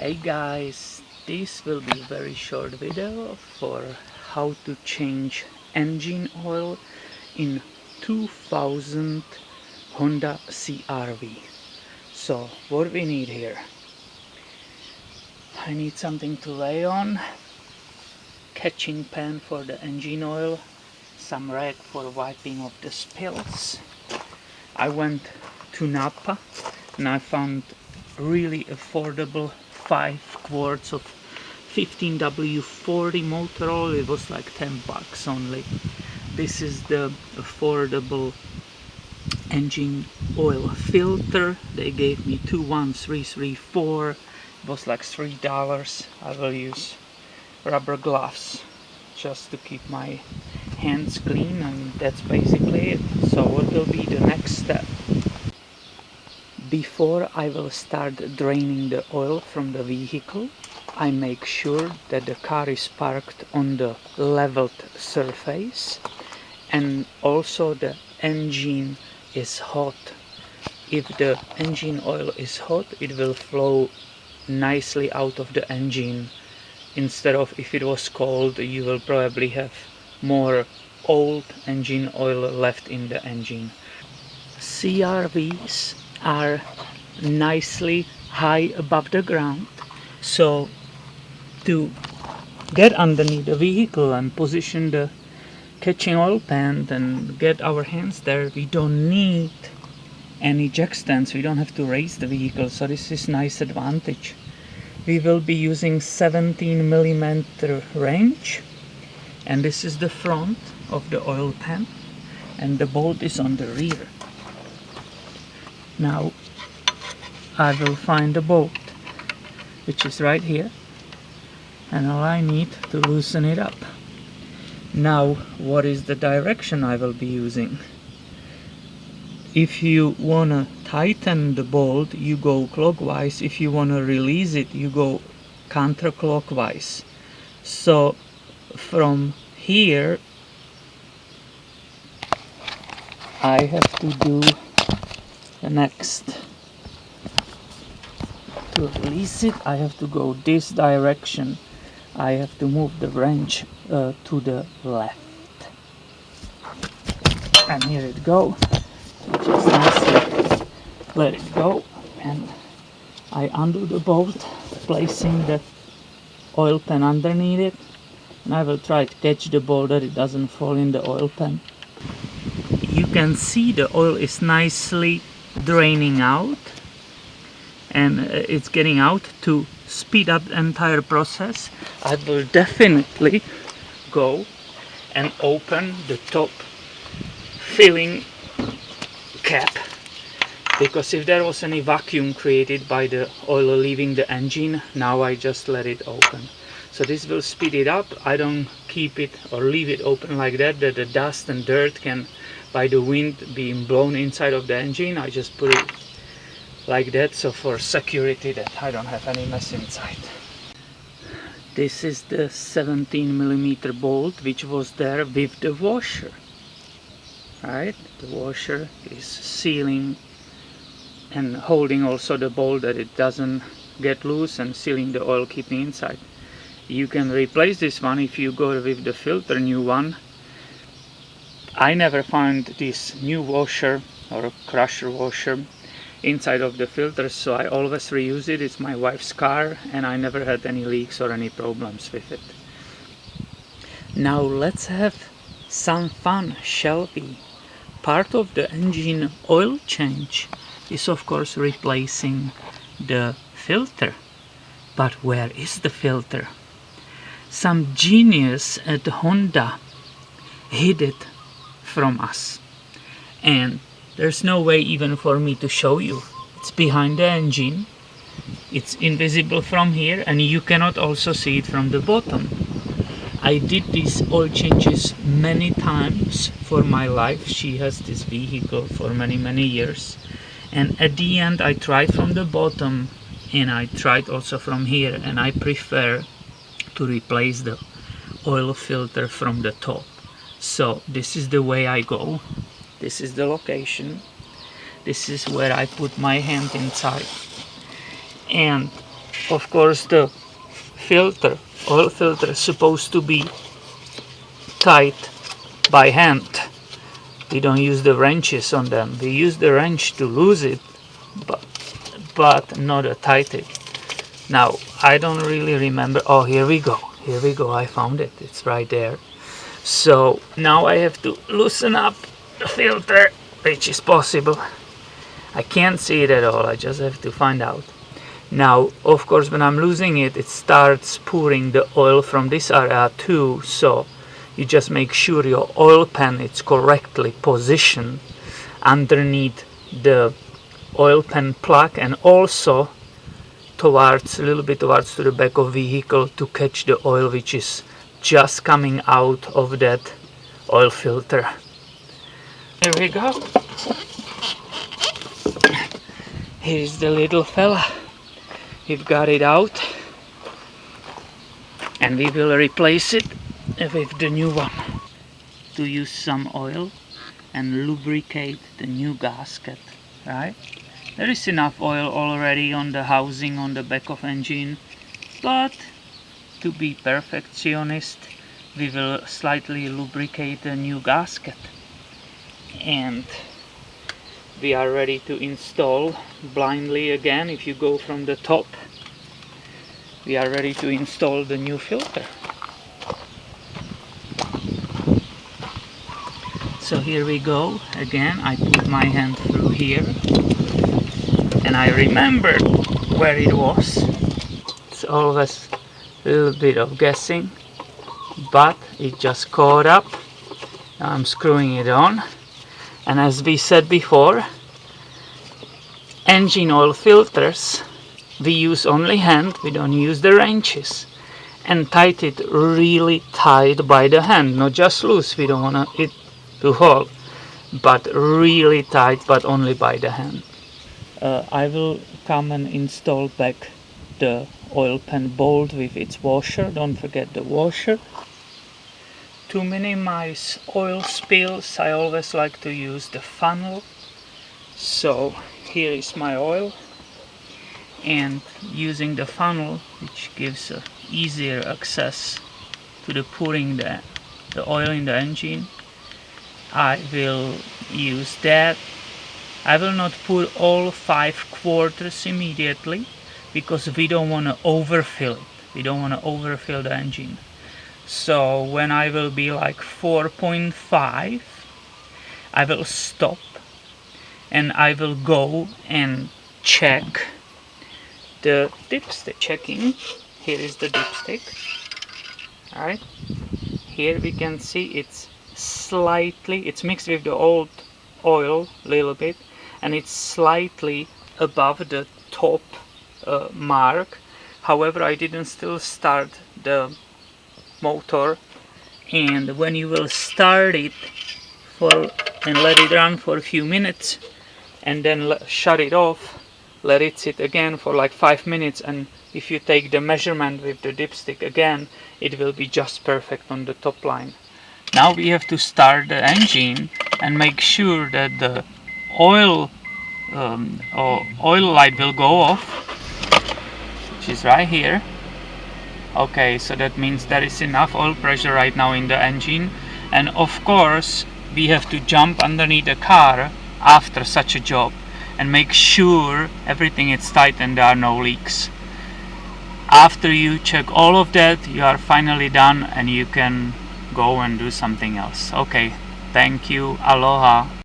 Hey guys, this will be a very short video for how to change engine oil in 2000 Honda CRV. So what we need here, I need something to lay on, catching pan for the engine oil, some rag for wiping off the spills. I went to Napa and I found really affordable 5 quarts of 15W40 motor oil. It was like 10 bucks only. This is the affordable engine oil filter. They gave me 21334. It was like $3. I will use rubber gloves just to keep my hands clean, and that's basically it. So what will be the next step? Before I will start draining the oil from the vehicle, I make sure that the car is parked on the leveled surface and also the engine is hot. If the engine oil is hot, it will flow nicely out of the engine, instead of if it was cold, you will probably have more old engine oil left in the engine. CRVs are nicely high above the ground, so to get underneath the vehicle and position the catching oil pan and get our hands there, we don't need any jack stands. We don't have to raise the vehicle, so this is nice advantage. We will be using 17mm wrench, and this is the front of the oil pan and the bolt is on the rear. Now I will find the bolt, which is right here, and all I need to loosen it up. Now what is the direction I will be using? If you wanna tighten the bolt, you go clockwise. If you wanna release it, you go counterclockwise. So from here I have to do the next. To release it, I have to go this direction. I have to move the wrench to the left, and here it goes. Just nicely let it go, and I undo the bolt, placing the oil pan underneath it, and I will try to catch the bolt that it doesn't fall in the oil pan. You can see the oil is nicely draining out, and it's getting out. To speed up the entire process, I will definitely go and open the top filling cap, because if there was any vacuum created by the oil leaving the engine, now I just let it open. So this will speed it up. I don't keep it or leave it open like that the dust and dirt can by the wind being blown inside of the engine. I just put it like that, so for security that I don't have any mess inside. This is the 17mm bolt which was there with the washer. Right, the washer is sealing and holding also the bolt that it doesn't get loose, and sealing the oil, keeping inside. You can replace this one if you go with the filter, new one. I never found this new washer or crusher washer inside of the filter, so I always reuse it. It's my wife's car and I never had any leaks or any problems with it. Now let's have some fun, shall we? Part of the engine oil change is of course replacing the filter. But where is the filter? Some genius at Honda hid it from us, and there's no way even for me to show you. It's behind the engine, it's invisible from here, and you cannot also see it from the bottom. I did these oil changes many times for my life. She has this vehicle for many years, and at the end I tried from the bottom and I tried also from here, and I prefer to replace the oil filter from the top. So this is the way I go. This is the location. This is where I put my hand inside, and of course the oil filter is supposed to be tight by hand. We don't use the wrenches on them. We use the wrench to lose it, but not to tighten it. Now, I don't really remember. Oh, here we go. Here we go. I found it. It's right there. So now I have to loosen up the filter, which is possible. I can't see it at all. I just have to find out. Now, of course, when I'm losing it, it starts pouring the oil from this area too. So you just make sure your oil pan is correctly positioned underneath the oil pan plug, and also towards a little bit towards to the back of vehicle to catch the oil which is just coming out of that oil filter. Here we go. Here's the little fella. We've got it out, and we will replace it with the new one. To use some oil and lubricate the new gasket, right? There is enough oil already on the housing on the back of engine, but to be perfectionist, we will slightly lubricate the new gasket, and we are ready to install blindly again. If you go from the top, we are ready to install the new filter. So here we go again. I put my hand through here and I remembered where it was. It's always a little bit of guessing, but it just caught up. Now I'm screwing it on, and as we said before, engine oil filters we use only hand, we don't use the wrenches, and tight it really tight by the hand, not just loose, we don't want it to hold, but really tight, but only by the hand. I will come and install back the oil pan bolt with its washer. Don't forget the washer. To minimize oil spills, I always like to use the funnel. So here is my oil, and using the funnel, which gives easier access to the pouring the oil in the engine, I will use that. I will not pour all 5 quarters immediately, because we don't want to overfill it. We don't want to overfill the engine. So when I will be like 4.5, I will stop and I will go and check the dipstick. Checking. Here is the dipstick. Alright. Here we can see it's mixed with the old oil a little bit, and it's slightly above the top mark. However, I didn't still start the motor, and when you will start it and let it run for a few minutes and then shut it off, let it sit again for like 5 minutes, and if you take the measurement with the dipstick again, it will be just perfect on the top line. Now we have to start the engine and make sure that the oil light will go off, which is right here. Okay, so that means there is enough oil pressure right now in the engine, and of course we have to jump underneath the car after such a job and make sure everything is tight and there are no leaks. After you check all of that, you are finally done and you can go and do something else. Okay, thank you, aloha.